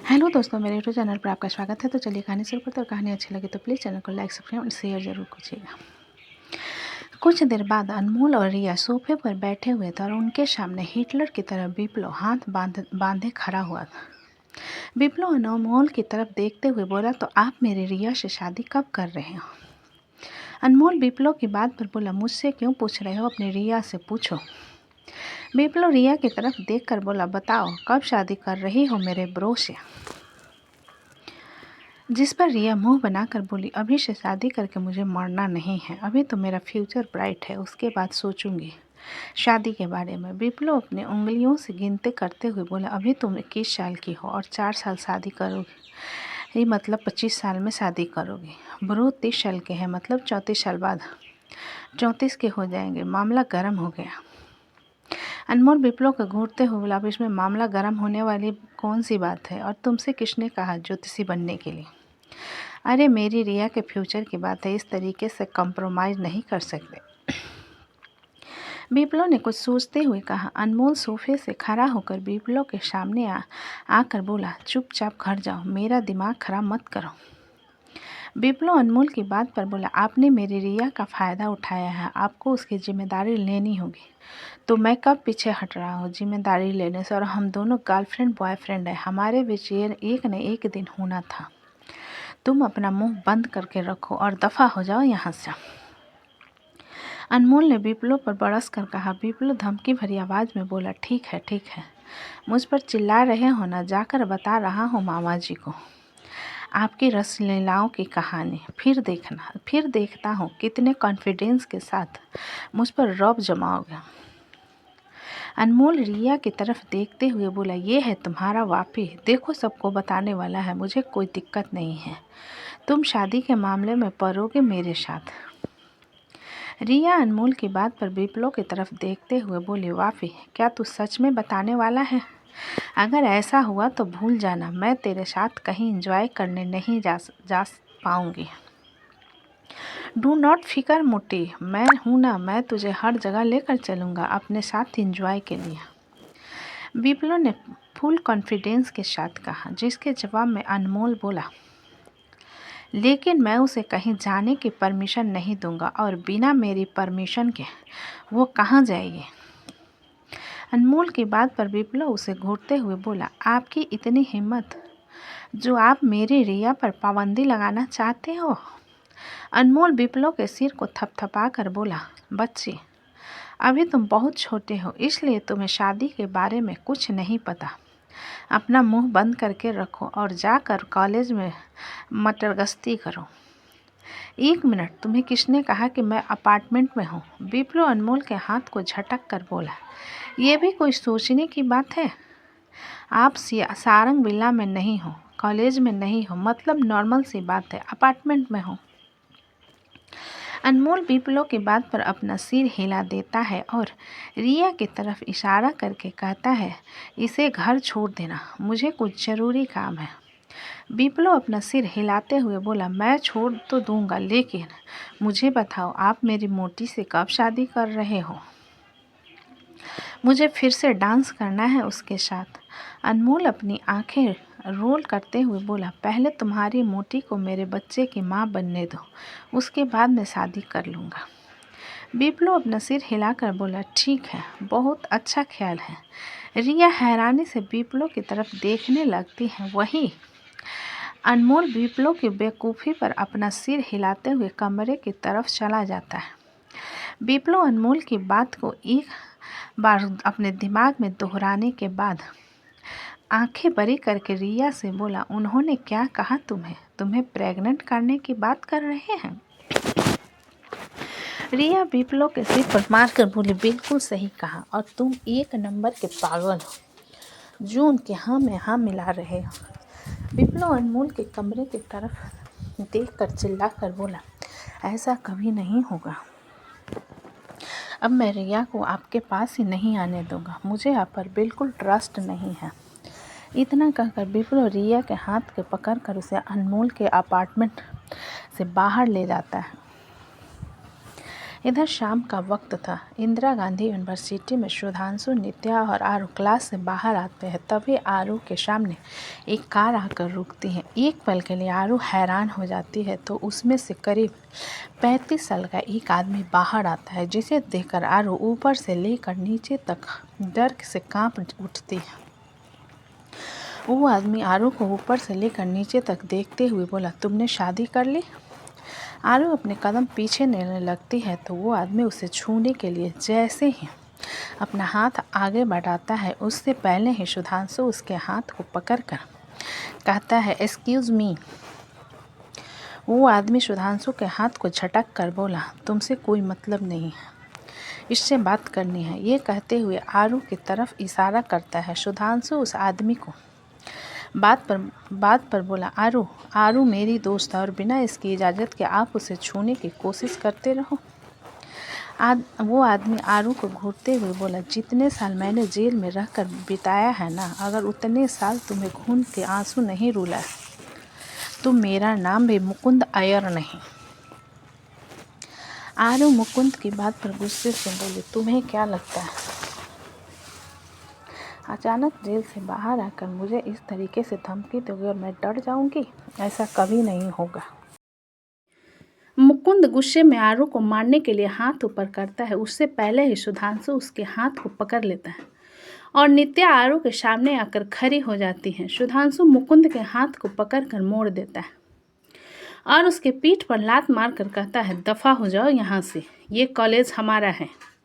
Hello दोस्तों, मेरे YouTube channel पर आपका स्वागत है। तो चलिए कहानी शुरू करते हैं। कहानी अच्छी लगी तो प्लीज़ चैनल को लाइक सब्सक्राइब और शेयर जरूर कीजिएगा। कुछ देर बाद अनमोल और रिया सोफे पर बैठे हुए थे और उनके सामने हिटलर की तरह विप्लव हाथ बांधे खड़ा हुआ था। विप्लव अनमोल की तरफ देखते हुए बोला, तो आप मेरी रिया से शादी कब कर रहे हो? अनमोल विप्लव की बात पर बोला, मुझसे क्यों पूछ रहे हो, अपनी रिया से पूछो। विप्लव रिया की तरफ देखकर बोला, बताओ कब शादी कर रही हो मेरे ब्रो से? जिस पर रिया मुंह बनाकर बोली, अभी से शादी करके मुझे मरना नहीं है, अभी तो मेरा फ्यूचर ब्राइट है, उसके बाद सोचूंगी शादी के बारे में। विप्लव अपनी उंगलियों से गिनते करते हुए बोला, अभी तुम 21 साल की हो और 4 साल शादी करोगी, ये मतलब 25 साल में शादी करोगी। ब्रो 30 साल के हैं, मतलब 34 साल बाद 34 के हो जाएंगे। मामला गर्म हो गया। अनमोल विप्लव को घूरते हुए बोला, अब इसमें मामला गर्म होने वाली कौन सी बात है, और तुमसे किसने कहा ज्योतिषी बनने के लिए? अरे मेरी रिया के फ्यूचर की बात है, इस तरीके से कंप्रोमाइज़ नहीं कर सकते। विप्लव ने कुछ सोचते हुए कहा। अनमोल सोफे से खड़ा होकर विप्लव के सामने आकर बोला, चुपचाप घर जाओ, मेरा दिमाग खराब मत करो। विप्लव अनमोल की बात पर बोला, आपने मेरी रिया का फ़ायदा उठाया है, आपको उसकी जिम्मेदारी लेनी होगी। तो मैं कब पीछे हट रहा हूँ जिम्मेदारी लेने से, और हम दोनों गर्लफ्रेंड बॉयफ्रेंड हैं, हमारे बीच ये एक न एक दिन होना था। तुम अपना मुंह बंद करके रखो और दफ़ा हो जाओ यहाँ से। अनमोल ने विप्लव पर बरस कर कहा। विप्लव धमकी भरी आवाज़ में बोला, ठीक है, मुझ पर चिल्ला रहे हो ना, जाकर बता रहा हूँ मामा जी को आपकी रसलीलाओं की कहानी। फिर देखता हूँ कितने कॉन्फिडेंस के साथ मुझ पर रौब जमाओगे। अनमोल रिया की तरफ देखते हुए बोला, ये है तुम्हारा वापी, देखो सबको बताने वाला है, मुझे कोई दिक्कत नहीं है, तुम शादी के मामले में पड़ोगे मेरे साथ। रिया अनमोल की बात पर विप्लव की तरफ देखते हुए बोली, वाफी, क्या तू सच में बताने वाला है? अगर ऐसा हुआ तो भूल जाना, मैं तेरे साथ कहीं एंजॉय करने नहीं जा पाऊंगी। डू नॉट फिकर मोटी, मैं हूँ ना, मैं तुझे हर जगह लेकर चलूँगा अपने साथ एंजॉय के लिए। विप्लव ने फुल कॉन्फिडेंस के साथ कहा, जिसके जवाब में अनमोल बोला, लेकिन मैं उसे कहीं जाने की परमिशन नहीं दूंगा, और बिना मेरी परमिशन के वो कहाँ जाएगी? अनमोल की बात पर विप्लव उसे घूरते हुए बोला, आपकी इतनी हिम्मत जो आप मेरी रिया पर पाबंदी लगाना चाहते हो? अनमोल विप्लव के सिर को थपथपा कर बोला, बच्ची, अभी तुम बहुत छोटे हो, इसलिए तुम्हें शादी के बारे में कुछ नहीं पता। अपना मुंह बंद करके रखो और जाकर कॉलेज में मटरगश्ती करो। 1 मिनट, तुम्हें किसने कहा कि मैं अपार्टमेंट में हूँ? विप्लव अनमोल के हाथ को झटक कर बोला, ये भी कोई सोचने की बात है? आप सारंग विला में नहीं हो, कॉलेज में नहीं हो, मतलब नॉर्मल सी बात है, अपार्टमेंट में हो। अनमोल विप्लव की बात पर अपना सिर हिला देता है और रिया की तरफ इशारा करके कहता है, इसे घर छोड़ देना, मुझे कुछ ज़रूरी काम है। विप्लव अपना सिर हिलाते हुए बोला, मैं छोड़ तो दूंगा, लेकिन मुझे बताओ, आप मेरी मोटी से कब शादी कर रहे हो? मुझे फिर से डांस करना है उसके साथ। अनमोल अपनी आंखें रोल करते हुए बोला, पहले तुम्हारी मोटी को मेरे बच्चे की माँ बनने दो, उसके बाद मैं शादी कर लूँगा। विप्लव अपना सिर हिलाकर बोला, ठीक है, बहुत अच्छा ख्याल है। रिया हैरानी से विप्लव की तरफ देखने लगती है। वहीं अनमोल विप्लव की बेवकूफ़ी पर अपना सिर हिलाते हुए कमरे की तरफ चला जाता है। विप्लव अनमोल की बात को एक बार अपने दिमाग में दोहराने के बाद आंखें बड़ी करके रिया से बोला, उन्होंने क्या कहा तुम्हें प्रेग्नेंट करने की बात कर रहे हैं? रिया विप्लव के सिर पर मारकर बोली, बिल्कुल सही कहा, और तुम एक नंबर के पागल हो जो उनके हाँ में हाँ मिला रहे हो। विप्लव अनमोल के कमरे की तरफ देखकर चिल्लाकर बोला, ऐसा कभी नहीं होगा, अब मैं रिया को आपके पास ही नहीं आने दूंगा, मुझे आप पर बिल्कुल ट्रस्ट नहीं है। इतना कहकर विप्लव रिया के हाथ के पकड़कर उसे अनमोल के अपार्टमेंट से बाहर ले जाता है। इधर शाम का वक्त था। इंदिरा गांधी यूनिवर्सिटी में सुधांशु, नित्या और आरू क्लास से बाहर आते हैं। तभी आरू के सामने एक कार आकर रुकती है। एक पल के लिए आरू हैरान हो जाती है तो उसमें से करीब 35 साल का एक आदमी बाहर आता है, जिसे देखकर आरू ऊपर से लेकर नीचे तक डर से कांप उठती है। वो आदमी आरू को ऊपर से लेकर नीचे तक देखते हुए बोला, तुमने शादी कर ली? आरू अपने कदम पीछे लेने लगती है तो वो आदमी उसे छूने के लिए जैसे ही अपना हाथ आगे बढ़ाता है, उससे पहले ही सुधांशु उसके हाथ को पकड़कर कहता है, एक्सक्यूज़ मी। वो आदमी सुधांशु के हाथ को झटक कर बोला, तुमसे कोई मतलब नहीं है, इससे बात करनी है। ये कहते हुए आरू की तरफ इशारा करता है। सुधांशु उस आदमी को बात पर बोला, आरू मेरी दोस्त है और बिना इसकी इजाज़त के आप उसे छूने की कोशिश करते रहो। वो आदमी आरू को घूरते हुए बोला, जितने साल मैंने जेल में रहकर बिताया है ना, अगर उतने साल तुम्हें खून के आंसू नहीं रुलाए तो मेरा नाम भी मुकुंद अय्यर नहीं। आरू मुकुंद की बात पर गुस्से से बोली, तुम्हें क्या लगता है अचानक जेल से बाहर आकर मुझे इस तरीके से धमकी दोगे और मैं डर जाऊंगी? ऐसा कभी नहीं होगा। मुकुंद गुस्से में आरू को मारने के लिए हाथ ऊपर करता है। उससे पहले ही सुधांशु उसके हाथ को पकड़ लेता है और नित्या आरू के सामने आकर खड़ी हो जाती है। सुधांशु मुकुंद के हाथ को पकड़कर मोड़ देता है और उसके पीठ पर लात मारकर कहता है, दफ़ा हो जाओ यहाँ से, ये कॉलेज हमारा है,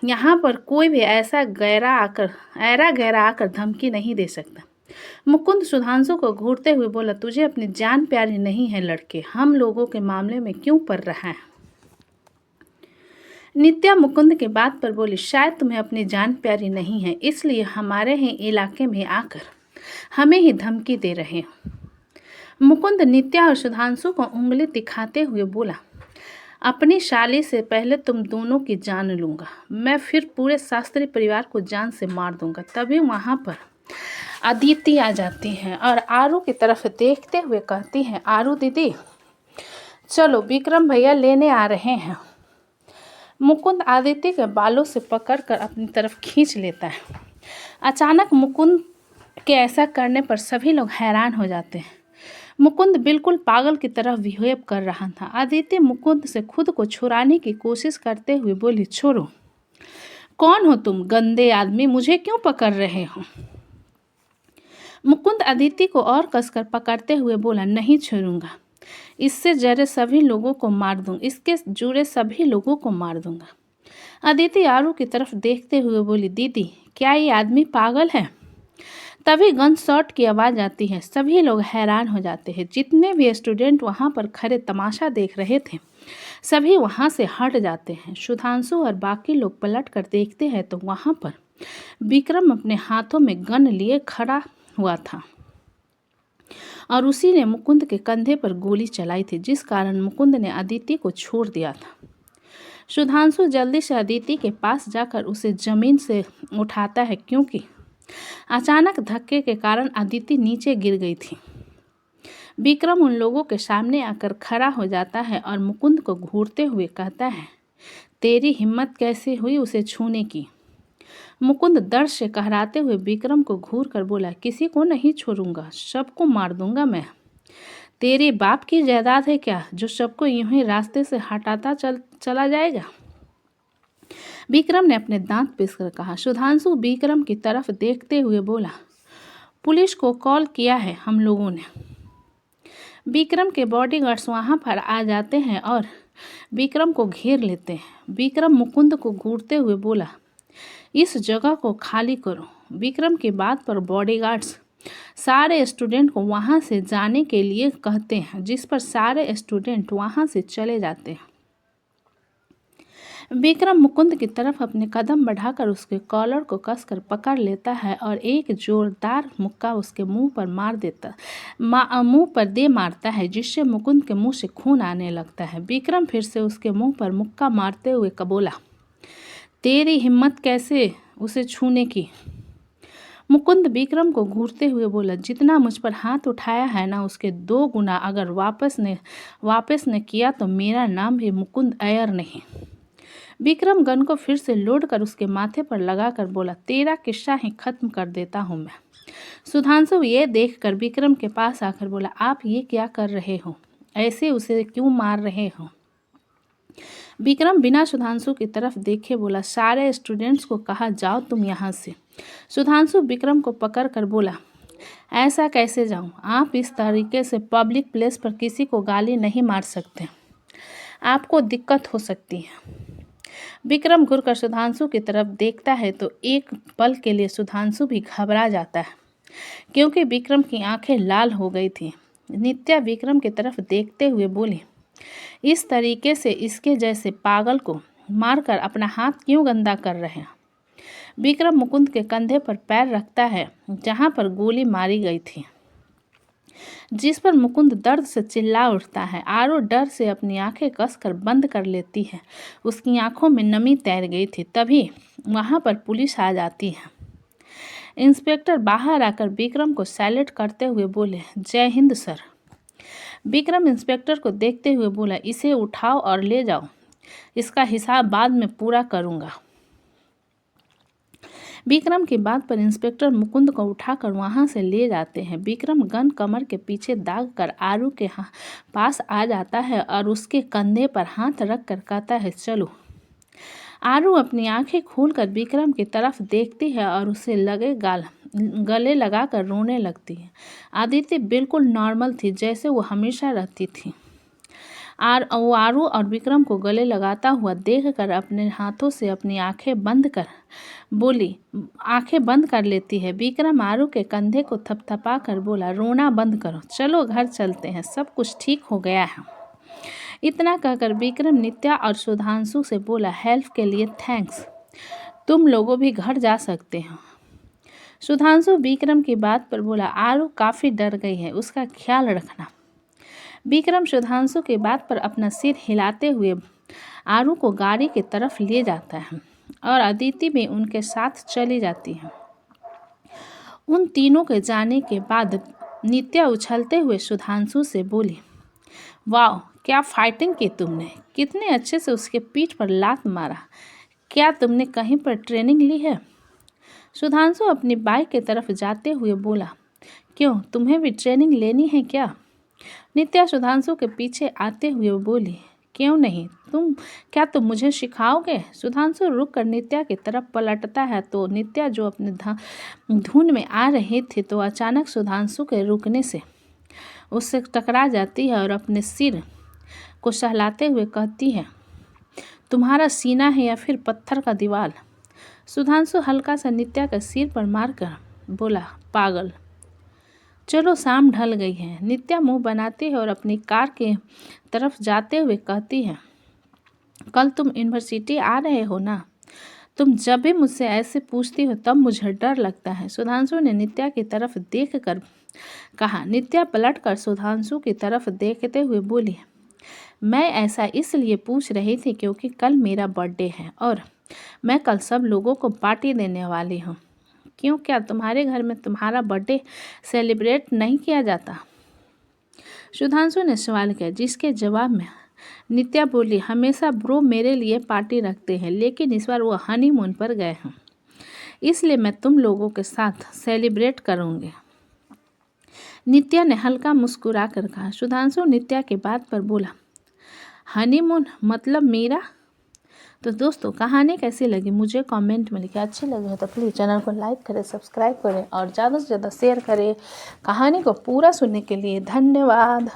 यहाँ पर कोई भी ऐरा गहरा आकर धमकी नहीं दे सकता। मुकुंद सुधांशु को घूरते हुए बोला, तुझे अपनी जान प्यारी नहीं है लड़के, हम लोगों के मामले में क्यों पड़ रहा है? नित्या मुकुंद के बात पर बोली, शायद तुम्हें अपनी जान प्यारी नहीं है, इसलिए हमारे ही इलाके में आकर हमें ही धमकी दे रहे हो। मुकुंद नित्या और सुधांशु को उंगली दिखाते हुए बोला, अपनी शादी से पहले तुम दोनों की जान लूँगा, मैं फिर पूरे शास्त्री परिवार को जान से मार दूंगा। तभी वहाँ पर अदिति आ जाती है और आरू की तरफ देखते हुए कहती है, आरू दीदी चलो, विक्रम भैया लेने आ रहे हैं। मुकुंद आदिति के बालों से पकड़कर अपनी तरफ खींच लेता है। अचानक मुकुंद के ऐसा करने पर सभी लोग हैरान हो जाते हैं। मुकुंद बिल्कुल पागल की तरह बिहेव कर रहा था। आदित्य मुकुंद से खुद को छुड़ाने की कोशिश करते हुए बोली, छोड़ो, कौन हो तुम गंदे आदमी, मुझे क्यों पकड़ रहे हो? मुकुंद आदित्य को और कसकर पकड़ते हुए बोला, नहीं छोड़ूंगा, इससे जुड़े सभी लोगों को मार दूंगा, इसके जुड़े सभी लोगों को मार दूंगा। आदित्य आरू की तरफ देखते हुए बोली, दीदी क्या ये आदमी पागल है? तभी गन शॉट की आवाज़ आती है। सभी लोग हैरान हो जाते हैं। जितने भी स्टूडेंट वहाँ पर खड़े तमाशा देख रहे थे सभी वहाँ से हट जाते हैं। सुधांशु और बाकी लोग पलट कर देखते हैं तो वहाँ पर विक्रम अपने हाथों में गन लिए खड़ा हुआ था और उसी ने मुकुंद के कंधे पर गोली चलाई थी, जिस कारण मुकुंद ने अदिति को छोड़ दिया था। सुधांशु जल्दी से अदिति के पास जाकर उसे जमीन से उठाता है, क्योंकि अचानक धक्के के कारण अदिति नीचे गिर गई थी। विक्रम उन लोगों के सामने आकर खड़ा हो जाता है और मुकुंद को घूरते हुए कहता है, तेरी हिम्मत कैसे हुई उसे छूने की? मुकुंद दर्द से कहराते हुए विक्रम को घूर कर बोला, किसी को नहीं छोड़ूंगा, सबको मार दूंगा मैं। तेरे बाप की जायदाद है क्या जो सबको यूं ही रास्ते से हटाता चला जाएगा? विक्रम ने अपने दांत पीसकर कहा। सुधांशु विक्रम की तरफ देखते हुए बोला, पुलिस को कॉल किया है हम लोगों ने। विक्रम के बॉडीगार्ड्स वहां पर आ जाते हैं और विक्रम को घेर लेते हैं। विक्रम मुकुंद को घूरते हुए बोला, इस जगह को खाली करो। विक्रम की बात पर बॉडीगार्ड्स सारे स्टूडेंट को वहां से जाने के लिए कहते हैं, जिस पर सारे स्टूडेंट वहां से चले जाते हैं। विक्रम मुकुंद की तरफ अपने कदम बढ़ाकर उसके कॉलर को कसकर पकड़ लेता है और एक जोरदार मुक्का उसके मुंह पर दे मारता है, जिससे मुकुंद के मुंह से खून आने लगता है। विक्रम फिर से उसके मुंह पर मुक्का मारते हुए बोला, तेरी हिम्मत कैसे उसे छूने की? मुकुंद विक्रम को घूरते हुए बोला, जितना मुझ पर हाथ उठाया है ना, उसके 2 गुना अगर वापस ने किया तो मेरा नाम भी मुकुंद अय्यर नहीं। विक्रम गन को फिर से लोड कर उसके माथे पर लगाकर बोला, तेरा किस्सा ही खत्म कर देता हूँ मैं। सुधांशु ये देखकर विक्रम के पास आकर बोला, आप ये क्या कर रहे हो, ऐसे उसे क्यों मार रहे हो। विक्रम बिना सुधांशु की तरफ देखे बोला, सारे स्टूडेंट्स को कहा जाओ तुम यहाँ से। सुधांशु विक्रम को पकड़ कर बोला, ऐसा कैसे जाऊँ, आप इस तरीके से पब्लिक प्लेस पर किसी को गाली नहीं मार सकते, आपको दिक्कत हो सकती है। विक्रम घुरकर सुधांशु की तरफ देखता है तो एक पल के लिए सुधांशु भी घबरा जाता है, क्योंकि विक्रम की आंखें लाल हो गई थी। नित्या विक्रम की तरफ देखते हुए बोली, इस तरीके से इसके जैसे पागल को मारकर अपना हाथ क्यों गंदा कर रहे हैं। विक्रम मुकुंद के कंधे पर पैर रखता है जहां पर गोली मारी गई थी, जिस पर मुकुंद दर्द से चिल्ला उठता है। आरो डर से अपनी आंखें कसकर बंद कर लेती है, उसकी आंखों में नमी तैर गई थी। तभी वहां पर पुलिस आ जाती है। इंस्पेक्टर बाहर आकर विक्रम को सैल्यूट करते हुए बोले, जय हिंद सर। विक्रम इंस्पेक्टर को देखते हुए बोला, इसे उठाओ और ले जाओ, इसका हिसाब बाद में पूरा करूंगा। विक्रम की बात पर इंस्पेक्टर मुकुंद को उठाकर वहां से ले जाते हैं। विक्रम गन कमर के पीछे दाग कर आरू के पास आ जाता है और उसके कंधे पर हाथ रख कर कहता है, चलो। आरू अपनी आंखें खोलकर विक्रम की तरफ देखती है और उसे गले लगाकर रोने लगती है। आदित्य बिल्कुल नॉर्मल थी, जैसे वो हमेशा रहती थी। आरू और विक्रम को गले लगाता हुआ देखकर अपने हाथों से अपनी आंखें बंद कर लेती है। विक्रम आरू के कंधे को थपथपा कर बोला, रोना बंद करो, चलो घर चलते हैं, सब कुछ ठीक हो गया है। इतना कहकर विक्रम नित्या और सुधांशु से बोला, हेल्प के लिए थैंक्स, तुम लोगों भी घर जा सकते हो। सुधांशु विक्रम की बात पर बोला, आरू काफ़ी डर गई है, उसका ख्याल रखना। विक्रम सुधांशु की बात पर अपना सिर हिलाते हुए आरू को गाड़ी की तरफ ले जाता है और अदिति भी उनके साथ चली जाती है। उन तीनों के जाने के बाद नित्या उछलते हुए सुधांशु से बोली, वाह क्या फाइटिंग की तुमने, कितने अच्छे से उसके पीठ पर लात मारा, क्या तुमने कहीं पर ट्रेनिंग ली है। सुधांशु अपनी बाइक की तरफ जाते हुए बोला, क्यों तुम्हें भी ट्रेनिंग लेनी है क्या। नित्या सुधांशु के पीछे आते हुए बोली, क्यों नहीं, तुम मुझे सिखाओगे। सुधांशु रुक कर नित्या की तरफ पलटता है तो नित्या जो अपने धुन में आ रही थी तो अचानक सुधांशु के रुकने से उससे टकरा जाती है और अपने सिर को सहलाते हुए कहती है, तुम्हारा सीना है या फिर पत्थर का दीवार। सुधांशु हल्का सा नित्या का सिर पर मारकर बोला, पागल। चलो शाम ढल गई है। नित्या मुंह बनाती है और अपनी कार के तरफ जाते हुए कहती है, कल तुम यूनिवर्सिटी आ रहे हो ना, तुम जब भी मुझसे ऐसे पूछती हो तब मुझे डर लगता है। सुधांशु ने नित्या की तरफ देख कर कहा। नित्या पलट कर सुधांशु की तरफ देखते हुए बोली, मैं ऐसा इसलिए पूछ रही थी क्योंकि कल मेरा बर्थडे है और मैं कल सब लोगों को पार्टी देने वाली हूँ। क्यों, क्या तुम्हारे घर में तुम्हारा बर्थडे सेलिब्रेट नहीं किया जाता। सुधांशु ने सवाल किया, जिसके जवाब में नित्या बोली, हमेशा ब्रो मेरे लिए पार्टी रखते हैं, लेकिन इस बार वो हनीमून पर गए हैं, इसलिए मैं तुम लोगों के साथ सेलिब्रेट करूँगी। नित्या ने हल्का मुस्कुरा कर कहा। सुधांशु नित्या की बात पर बोला, हनीमून मतलब मेरा। तो दोस्तों कहानी कैसी लगी मुझे कमेंट में लिखें, अच्छी लगी हो तो प्लीज़ चैनल को लाइक करें, सब्सक्राइब करें और ज़्यादा से ज़्यादा शेयर करें। कहानी को पूरा सुनने के लिए धन्यवाद।